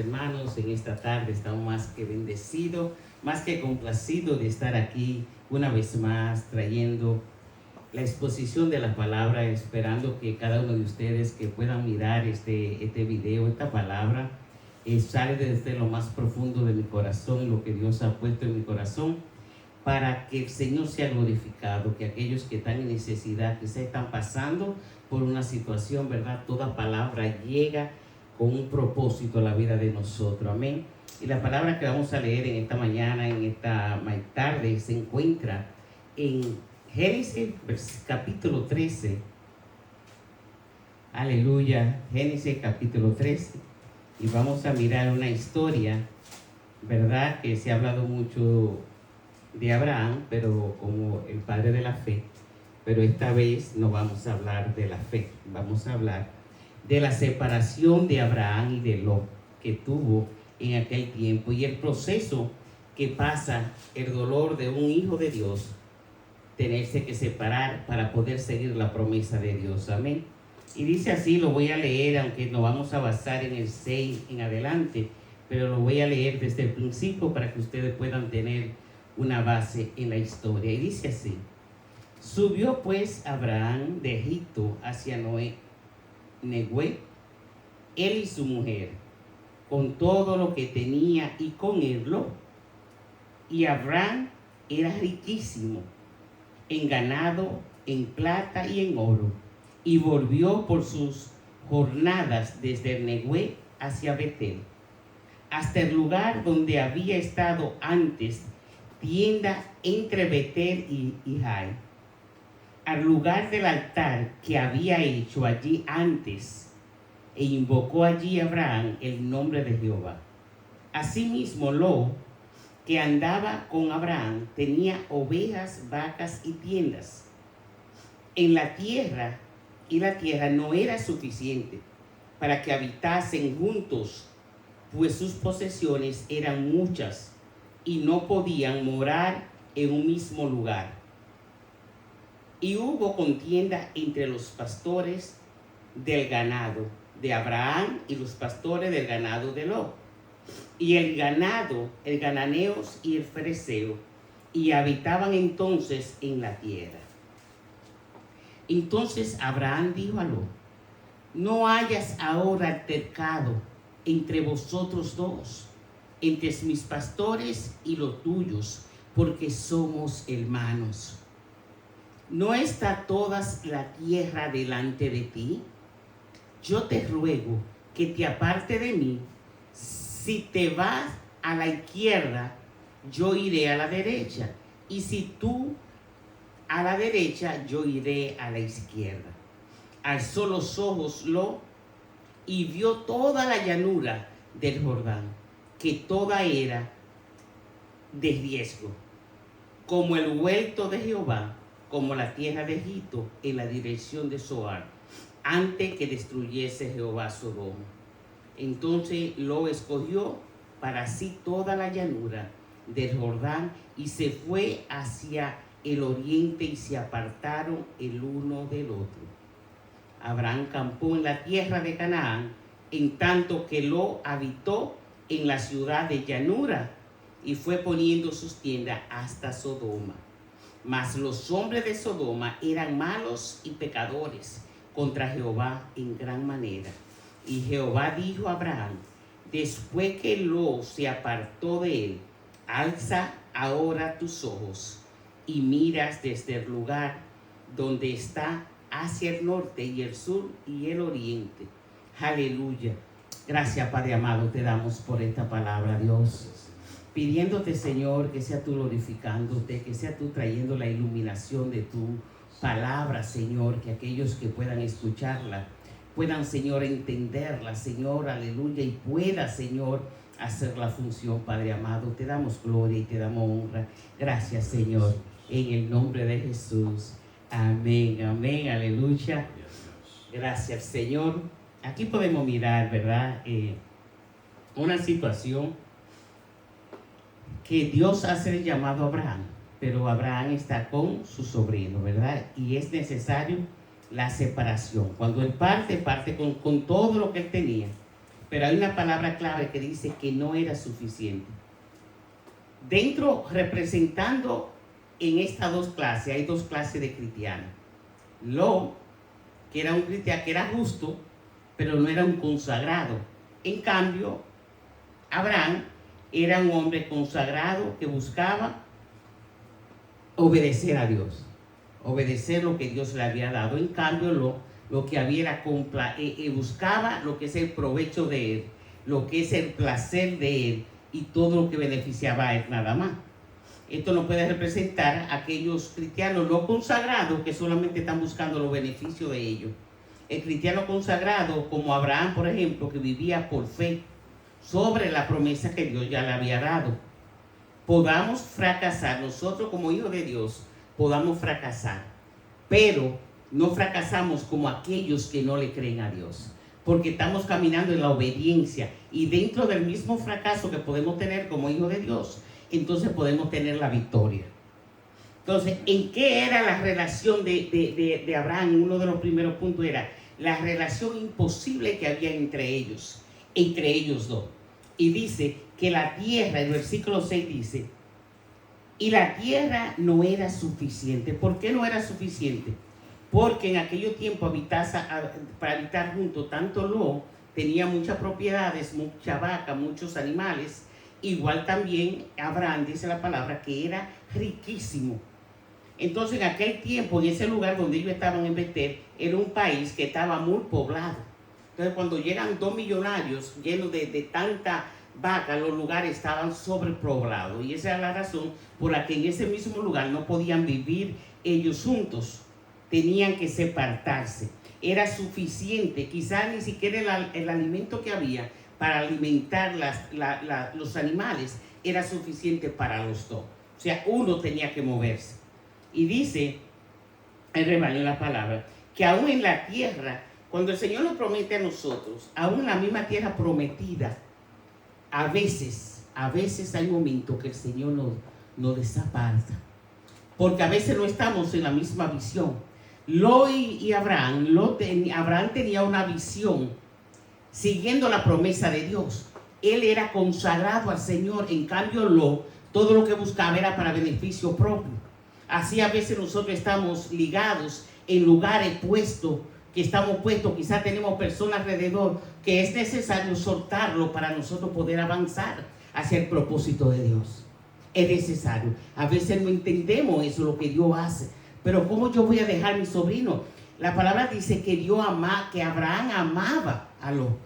Hermanos, en esta tarde estamos más que bendecidos, más que complacidos de estar aquí una vez más trayendo la exposición de la palabra, esperando que cada uno de ustedes que puedan mirar este video, esta palabra, sale desde lo más profundo de mi corazón, lo que Dios ha puesto en mi corazón, para que el Señor sea glorificado, que aquellos que están en necesidad, que se están pasando por una situación, ¿verdad? Toda palabra llega con un propósito a la vida de nosotros, amén. Y la palabra que vamos a leer en esta mañana, en esta tarde, se encuentra en Génesis capítulo 13. Aleluya, Génesis capítulo 13. Y vamos a mirar una historia, ¿verdad? Que se ha hablado mucho de Abraham, pero como el padre de la fe. Pero esta vez no vamos a hablar de la fe, vamos a hablar de la separación de Abraham y de Lot que tuvo en aquel tiempo y el proceso que pasa, el dolor de un hijo de Dios, tenerse que separar para poder seguir la promesa de Dios, amén. Y dice así, lo voy a leer, aunque nos vamos a basar en el 6 en adelante, pero lo voy a leer desde el principio para que ustedes puedan tener una base en la historia. Y dice así: subió pues Abraham de Egipto hacia Negué, él y su mujer, con todo lo que tenía, y con él Lot. Y Abraham era riquísimo en ganado, en plata y en oro, y volvió por sus jornadas desde el Negué hacia Betel, hasta el lugar donde había estado antes, tienda entre Betel y Jai, al lugar del altar que había hecho allí antes, e invocó allí Abraham el nombre de Jehová. Asimismo Lot, que andaba con Abraham, tenía ovejas, vacas y tiendas en la tierra, y la tierra no era suficiente para que habitasen juntos, pues sus posesiones eran muchas y no podían morar en un mismo lugar. Y hubo contienda entre los pastores del ganado de Abraham y los pastores del ganado de Lot. Y el ganado, el cananeos y el fereceo, y habitaban entonces en la tierra. Entonces Abraham dijo a Lot: no hayas ahora altercado entre vosotros dos, entre mis pastores y los tuyos, porque somos hermanos. ¿No está toda la tierra delante de ti? Yo te ruego que te aparte de mí. Si te vas a la izquierda, yo iré a la derecha. Y si tú a la derecha, yo iré a la izquierda. Alzó los ojos Lot y vio toda la llanura del Jordán, que toda era de riesgo, como el huerto de Jehová, como la tierra de Egipto, en la dirección de Zoar, antes que destruyese Jehová Sodoma. Entonces lo escogió para sí toda la llanura del Jordán, y se fue hacia el oriente, y se apartaron el uno del otro. Abraham campó en la tierra de Canaán, en tanto que Lot habitó en la ciudad de llanura, y fue poniendo sus tiendas hasta Sodoma. Mas los hombres de Sodoma eran malos y pecadores contra Jehová en gran manera. Y Jehová dijo a Abraham, después que Lot se apartó de él: alza ahora tus ojos y miras desde el lugar donde está hacia el norte y el sur y el oriente. Aleluya. Gracias, Padre amado, te damos por esta palabra, Dios. Pidiéndote, Señor, que sea tú glorificándote, que sea tú trayendo la iluminación de tu palabra, Señor, que aquellos que puedan escucharla puedan, Señor, entenderla, Señor, aleluya, y pueda, Señor, hacer la función, Padre amado. Te damos gloria y te damos honra. Gracias, Señor, en el nombre de Jesús. Amén, amén, aleluya. Gracias, Señor. Aquí podemos mirar, ¿verdad? Una situación que Dios hace el llamado a Abraham, pero Abraham está con su sobrino, ¿verdad? Y es necesario la separación. Cuando él parte con todo lo que él tenía, pero hay una palabra clave que dice que no era suficiente. Dentro, representando en estas dos clases, hay dos clases de cristianos. Lot, que era un cristiano que era justo, pero no era un consagrado. En cambio, Abraham era un hombre consagrado que buscaba obedecer a Dios, obedecer lo que Dios le había dado. En cambio, lo que había era buscaba lo que es el provecho de él, lo que es el placer de él y todo lo que beneficiaba a él nada más. Esto no puede representar a aquellos cristianos no consagrados que solamente están buscando los beneficios de ellos. El cristiano consagrado, como Abraham, por ejemplo, que vivía por fe sobre la promesa que Dios ya le había dado. Podamos fracasar, nosotros como hijos de Dios, podamos fracasar, pero no fracasamos como aquellos que no le creen a Dios, porque estamos caminando en la obediencia y dentro del mismo fracaso que podemos tener como hijos de Dios, entonces podemos tener la victoria. Entonces, ¿en qué era la relación de Abraham? Uno de los primeros puntos era la relación imposible que había entre ellos dos. Y dice que la tierra, el versículo 6 dice, y la tierra no era suficiente. ¿Por qué no era suficiente? Porque en aquellos tiempos para habitar juntos, tanto Lot tenía muchas propiedades, mucha vaca, muchos animales. Igual también Abraham, dice la palabra, que era riquísimo. Entonces en aquel tiempo, en ese lugar donde ellos estaban en Betel, era un país que estaba muy poblado. Entonces cuando llegan 2 millonarios llenos de tanta vaca, los lugares estaban sobrepoblados. Y esa es la razón por la que en ese mismo lugar no podían vivir ellos juntos. Tenían que separarse. Era suficiente, quizás ni siquiera el alimento que había para alimentar los animales era suficiente para los dos. O sea, uno tenía que moverse. Y dice el rebaño en la palabra que aún en la tierra, cuando el Señor nos promete a nosotros, aún en la misma tierra prometida, a veces hay momentos que el Señor nos desaparta. Porque a veces no estamos en la misma visión. Lot y Abraham tenía una visión siguiendo la promesa de Dios. Él era consagrado al Señor. En cambio, Lot, todo lo que buscaba era para beneficio propio. Así a veces nosotros estamos ligados en lugares puestos, quizás tenemos personas alrededor que es necesario soltarlo para nosotros poder avanzar hacia el propósito de Dios. Es necesario. A veces no entendemos eso, lo que Dios hace. Pero ¿cómo yo voy a dejar a mi sobrino? La palabra dice que que Abraham amaba a Lot,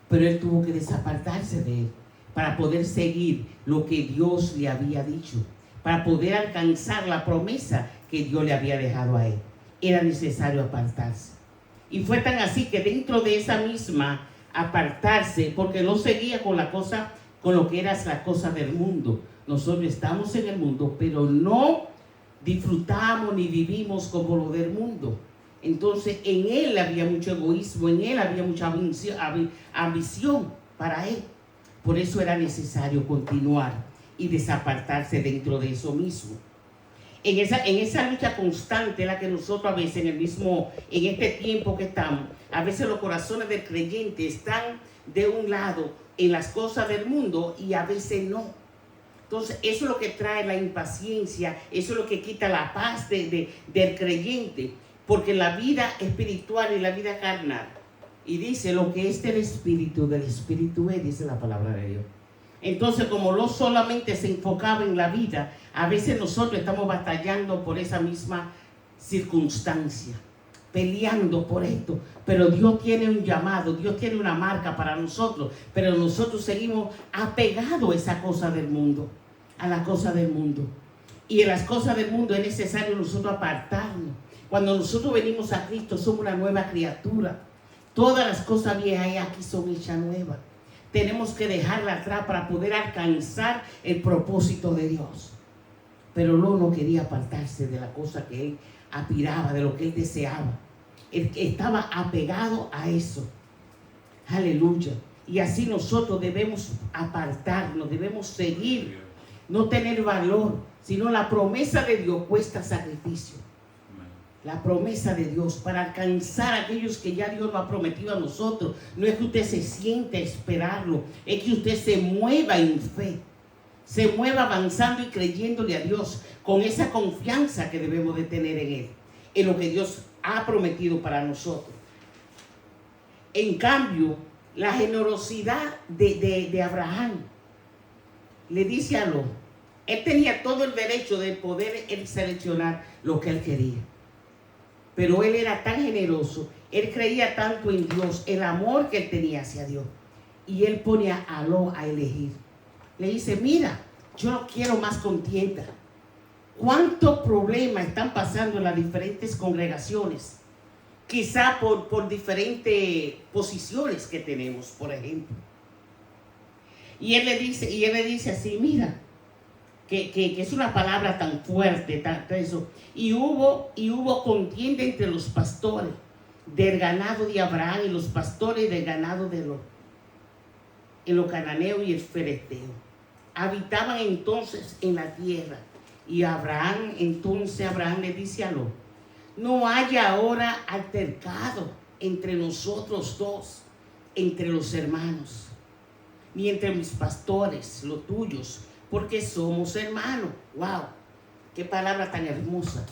pero él tuvo que desapartarse de él para poder seguir lo que Dios le había dicho, para poder alcanzar la promesa que Dios le había dejado a él. Era necesario apartarse. Y fue tan así que dentro de esa misma apartarse, porque no seguía con lo que eran las cosas del mundo. Nosotros estamos en el mundo, pero no disfrutamos ni vivimos como lo del mundo. Entonces en él había mucho egoísmo, en él había mucha ambición para él. Por eso era necesario continuar y desapartarse dentro de eso mismo. En esa lucha constante, la que nosotros a veces en este tiempo que estamos, a veces los corazones del creyente están de un lado en las cosas del mundo y a veces no. Entonces eso es lo que trae la impaciencia, eso es lo que quita la paz del creyente, porque la vida espiritual y la vida carnal, y dice lo que es del espíritu es, dice la palabra de Dios. Entonces, como no solamente se enfocaba en la vida, a veces nosotros estamos batallando por esa misma circunstancia, peleando por esto. Pero Dios tiene un llamado, Dios tiene una marca para nosotros, pero nosotros seguimos apegados a esa cosa del mundo, a la cosa del mundo. Y en las cosas del mundo es necesario nosotros apartarnos. Cuando nosotros venimos a Cristo, somos una nueva criatura. Todas las cosas viejas aquí son hechas nuevas. Tenemos que dejarla atrás para poder alcanzar el propósito de Dios. Pero Lot no quería apartarse de la cosa que él aspiraba, de lo que él deseaba. Él estaba apegado a eso. Aleluya. Y así nosotros debemos apartarnos, debemos seguir, no tener valor, sino la promesa de Dios cuesta sacrificio. La promesa de Dios para alcanzar a aquellos que ya Dios lo ha prometido a nosotros. No es que usted se siente a esperarlo, es que usted se mueva en fe. Se mueva avanzando y creyéndole a Dios con esa confianza que debemos de tener en Él, en lo que Dios ha prometido para nosotros. En cambio, la generosidad de Abraham le dice a Lot, él tenía todo el derecho de poder él seleccionar lo que él quería. Pero él era tan generoso, él creía tanto en Dios, el amor que él tenía hacia Dios. Y él pone a Lot a elegir. Le dice, mira, yo no quiero más contienda. ¿Cuántos problemas están pasando en las diferentes congregaciones? Quizá por diferentes posiciones que tenemos, por ejemplo. Y él le dice así, mira, que es una palabra tan fuerte, tan eso. Y hubo contienda entre los pastores del ganado de Abraham y los pastores del ganado de Lot, en los cananeos y el feresteo. Habitaban entonces en la tierra. Y Abraham le dice a Lot, no haya ahora altercado entre nosotros dos, entre los hermanos, ni entre mis pastores, los tuyos, porque somos hermanos. ¡Wow! ¡Qué palabra tan hermosa!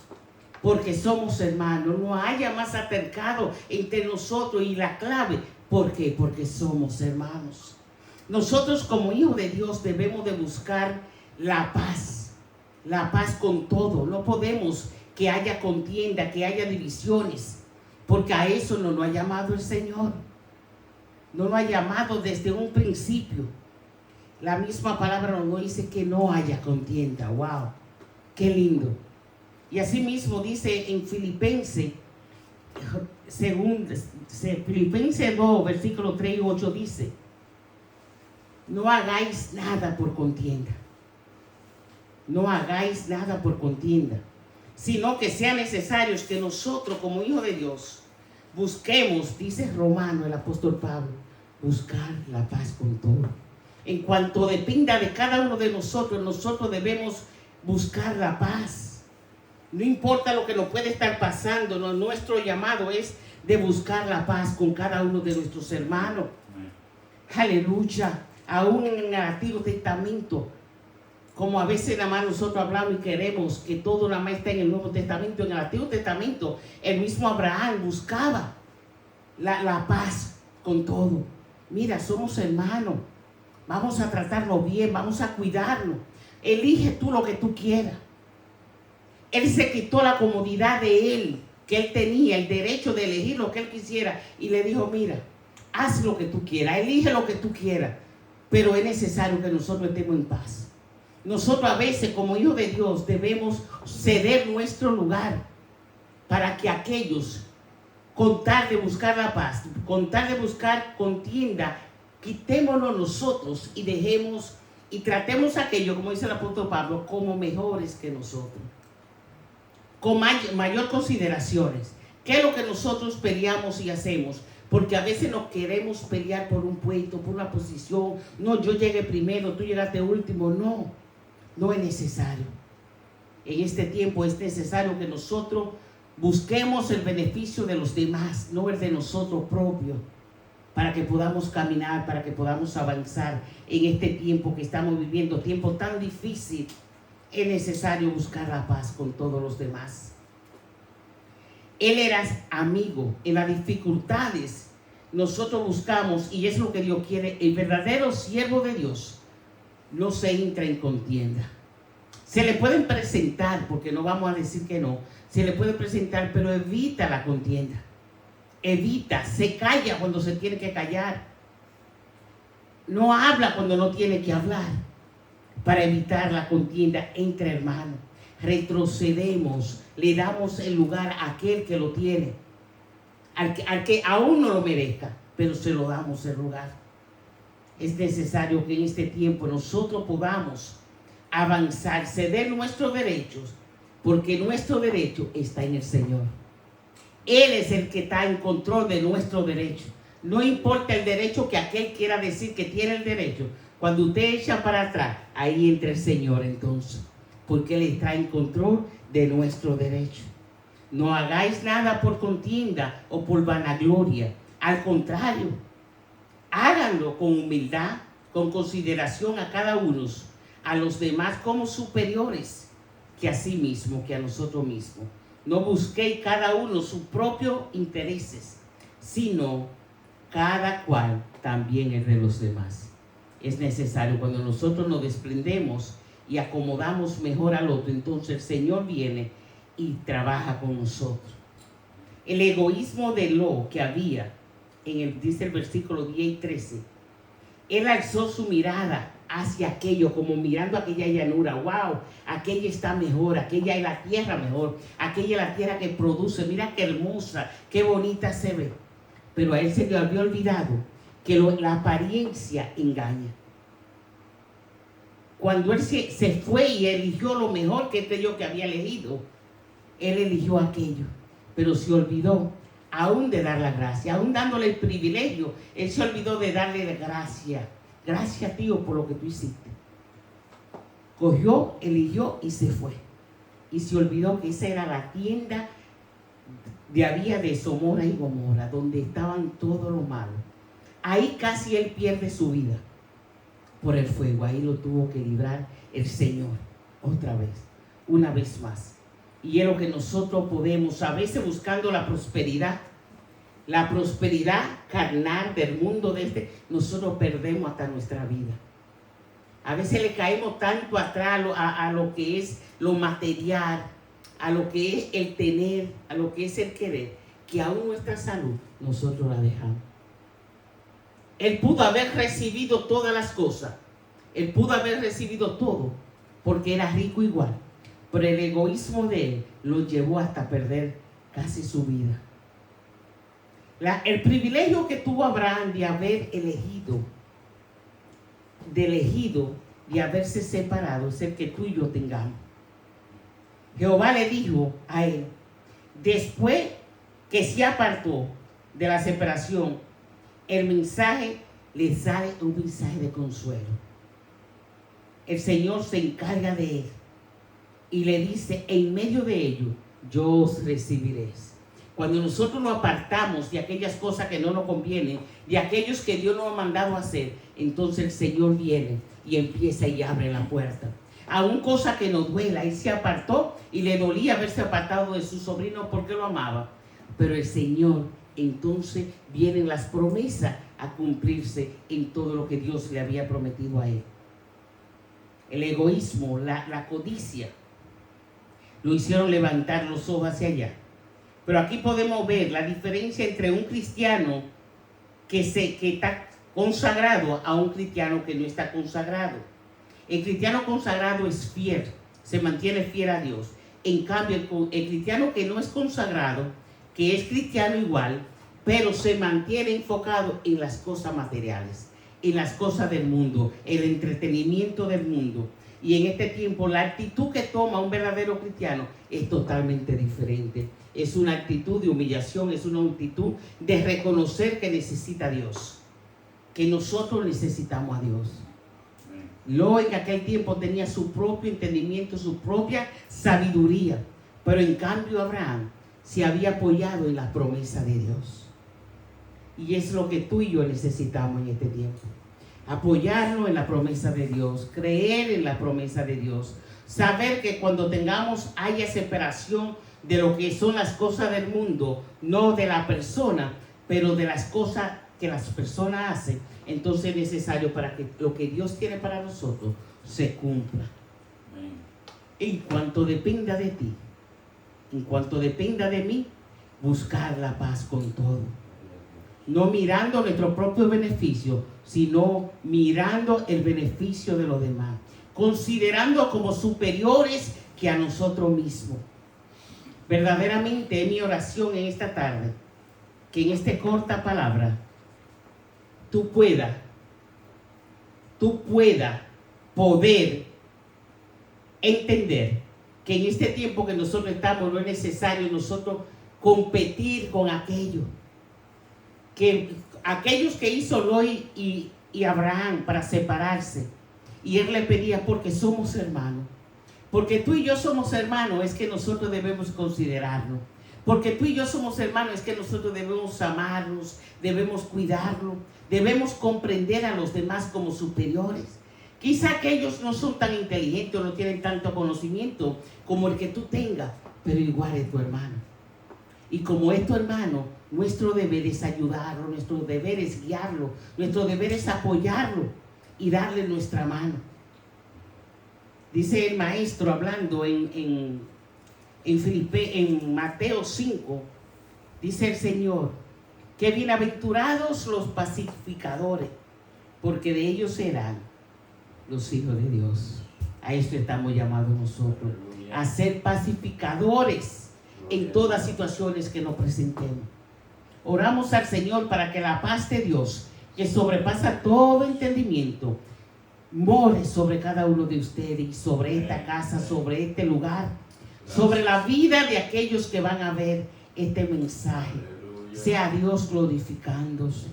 Porque somos hermanos. No haya más altercado entre nosotros. Y la clave, ¿por qué? Porque somos hermanos. Nosotros como hijos de Dios debemos de buscar la paz con todo. No podemos que haya contienda, que haya divisiones, porque a eso no nos ha llamado el Señor. No nos ha llamado desde un principio. La misma palabra nos dice que no haya contienda. ¡Wow! ¡Qué lindo! Y así mismo dice en Filipenses, Filipenses 2, versículos 3 y 8 dice, no hagáis nada por contienda. No hagáis nada por contienda, sino que sea necesario que nosotros como hijos de Dios busquemos, dice Romano el apóstol Pablo, buscar la paz con todo. En cuanto dependa de cada uno de nosotros, nosotros debemos buscar la paz. No importa lo que nos puede estar pasando, nuestro llamado es de buscar la paz con cada uno de nuestros hermanos. Aleluya. Aún en el Antiguo Testamento, como a veces nada más nosotros hablamos y queremos que todo nada más esté en el Nuevo Testamento, en el Antiguo Testamento, el mismo Abraham buscaba la paz con todo. Mira, somos hermanos, vamos a tratarnos bien, vamos a cuidarnos. Elige tú lo que tú quieras. Él se quitó la comodidad de él, que él tenía el derecho de elegir lo que él quisiera, y le dijo, mira, haz lo que tú quieras, elige lo que tú quieras, pero es necesario que nosotros estemos en paz. Nosotros a veces como hijos de Dios debemos ceder nuestro lugar para que aquellos, con tal de buscar la paz, con tal de buscar contienda, quitémonos nosotros y dejemos y tratemos a aquellos, como dice el apóstol Pablo, como mejores que nosotros, con mayor consideraciones. ¿Qué es lo que nosotros peleamos y hacemos? Porque a veces nos queremos pelear por un puesto, por una posición. No, yo llegué primero, tú llegaste último. No es necesario. En este tiempo es necesario que nosotros busquemos el beneficio de los demás, no el de nosotros propios, para que podamos caminar, para que podamos avanzar en este tiempo que estamos viviendo, tiempo tan difícil. Es necesario buscar la paz con todos los demás. Él era amigo en las dificultades. Nosotros buscamos, y es lo que Dios quiere, el verdadero siervo de Dios no se entra en contienda. Se le pueden presentar, porque no vamos a decir que no, se le puede presentar, pero evita la contienda. Evita, se calla cuando se tiene que callar. No habla cuando no tiene que hablar, para evitar la contienda entre hermanos. Retrocedemos, le damos el lugar a aquel que lo tiene, al que aún no lo merezca, pero se lo damos el lugar. Es necesario que en este tiempo nosotros podamos avanzar, ceder nuestros derechos, porque nuestro derecho está en el Señor. Él es el que está en control de nuestro derecho. No importa el derecho que aquel quiera decir que tiene el derecho. Cuando usted echa para atrás, ahí entra el Señor entonces, porque Él está en control de nuestro derecho. No hagáis nada por contienda o por vanagloria. Al contrario, háganlo con humildad, con consideración a cada uno, a los demás como superiores que a sí mismo, que a nosotros mismos. No busquéis cada uno sus propios intereses, sino cada cual también el de los demás. Es necesario, cuando nosotros nos desprendemos y acomodamos mejor al otro, entonces el Señor viene y trabaja con nosotros. El egoísmo de Lot que había, dice el versículo 10 y 13, él alzó su mirada hacia aquello, como mirando aquella llanura. Wow, aquella está mejor, aquella es la tierra mejor, aquella es la tierra que produce, mira qué hermosa, qué bonita se ve. Pero a él se le había olvidado que la apariencia engaña. Cuando él se fue y eligió lo mejor que creyó que había elegido, él eligió aquello, pero se olvidó aún de dar la gracia, aún dándole el privilegio, él se olvidó de darle la gracia. Gracias, tío, por lo que tú hiciste. Cogió, eligió y se fue. Y se olvidó que esa era la tienda de Sodoma y Gomorra, donde estaban todos los malos. Ahí casi él pierde su vida por el fuego. Ahí lo tuvo que librar el Señor otra vez, una vez más. Y es lo que nosotros podemos, a veces buscando la prosperidad carnal del mundo nosotros perdemos hasta nuestra vida. A veces le caemos tanto atrás a lo que es lo material, a lo que es el tener, a lo que es el querer, que aún nuestra salud nosotros la dejamos. Él pudo haber recibido todas las cosas, él pudo haber recibido todo, porque era rico igual, pero el egoísmo de él lo llevó hasta perder casi su vida. El privilegio que tuvo Abraham de haber elegido, de haberse separado, es el que tú y yo tengamos. Jehová le dijo a él, después que se apartó de la separación, el mensaje le sale un mensaje de consuelo. El Señor se encarga de él y le dice, en medio de ello, yo os recibiré. Cuando nosotros nos apartamos de aquellas cosas que no nos convienen, de aquellos que Dios nos ha mandado a hacer, entonces el Señor viene y empieza y abre la puerta. Aún cosa que nos duela, él se apartó y le dolía haberse apartado de su sobrino porque lo amaba. Pero el Señor, entonces vienen las promesas a cumplirse en todo lo que Dios le había prometido a él. El egoísmo, la codicia, lo hicieron levantar los ojos hacia allá. Pero aquí podemos ver la diferencia entre un cristiano que está consagrado a un cristiano que no está consagrado. El cristiano consagrado es fiel, se mantiene fiel a Dios. En cambio, el cristiano que no es consagrado, que es cristiano igual, pero se mantiene enfocado en las cosas materiales, en las cosas del mundo, el entretenimiento del mundo. Y en este tiempo la actitud que toma un verdadero cristiano es totalmente diferente. Es una actitud de humillación, es una actitud de reconocer que necesita a Dios, que nosotros necesitamos a Dios. Lot en aquel tiempo tenía su propio entendimiento, su propia sabiduría, pero en cambio Abraham se había apoyado en la promesa de Dios. Y es lo que tú y yo necesitamos en este tiempo. Apoyarnos en la promesa de Dios, creer en la promesa de Dios, saber que cuando haya separación de lo que son las cosas del mundo, no de la persona, pero de las cosas que las personas hacen, entonces es necesario para que lo que Dios tiene para nosotros se cumpla. En cuanto dependa de ti, en cuanto dependa de mí, buscar la paz con todo. No mirando nuestro propio beneficio, sino mirando el beneficio de los demás, considerando como superiores que a nosotros mismos. Verdaderamente es mi oración en esta tarde, que en esta corta palabra tú puedas poder entender que en este tiempo que nosotros estamos no es necesario nosotros competir con aquellos que hizo Lot y Abraham para separarse. Y él le pedía, porque somos hermanos, porque tú y yo somos hermanos, es que nosotros debemos considerarnos. Porque tú y yo somos hermanos, es que nosotros debemos amarnos, debemos cuidarlo, debemos comprender a los demás como superiores. Quizá que ellos no son tan inteligentes o no tienen tanto conocimiento como el que tú tengas, pero igual es tu hermano. Y como es tu hermano, nuestro deber es ayudarlo, nuestro deber es guiarlo, nuestro deber es apoyarlo y darle nuestra mano. Dice el maestro hablando en Mateo 5, dice el Señor, que bienaventurados los pacificadores, porque de ellos serán los hijos de Dios. A esto estamos llamados nosotros, a ser pacificadores en todas situaciones que nos presentemos. Oramos al Señor para que la paz de Dios, que sobrepasa todo entendimiento, more sobre cada uno de ustedes y sobre esta casa, sobre este lugar, sobre la vida de aquellos que van a ver este mensaje. Sea Dios glorificándose.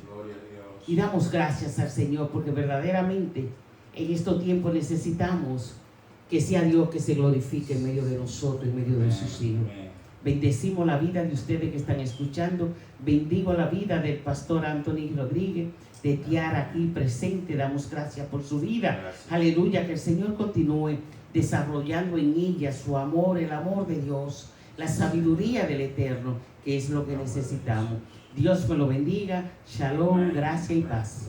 Y damos gracias al Señor porque verdaderamente en estos tiempos necesitamos que sea Dios que se glorifique en medio de nosotros, en medio de sus hijos. Bendecimos la vida de ustedes que están escuchando. Bendigo la vida del pastor Anthony Rodríguez, de Tiara aquí presente. Damos gracias por su vida. Gracias. Aleluya, que el Señor continúe desarrollando en ella su amor, el amor de Dios, la sabiduría del Eterno, que es lo que necesitamos. Dios me lo bendiga. Shalom, gracia y paz.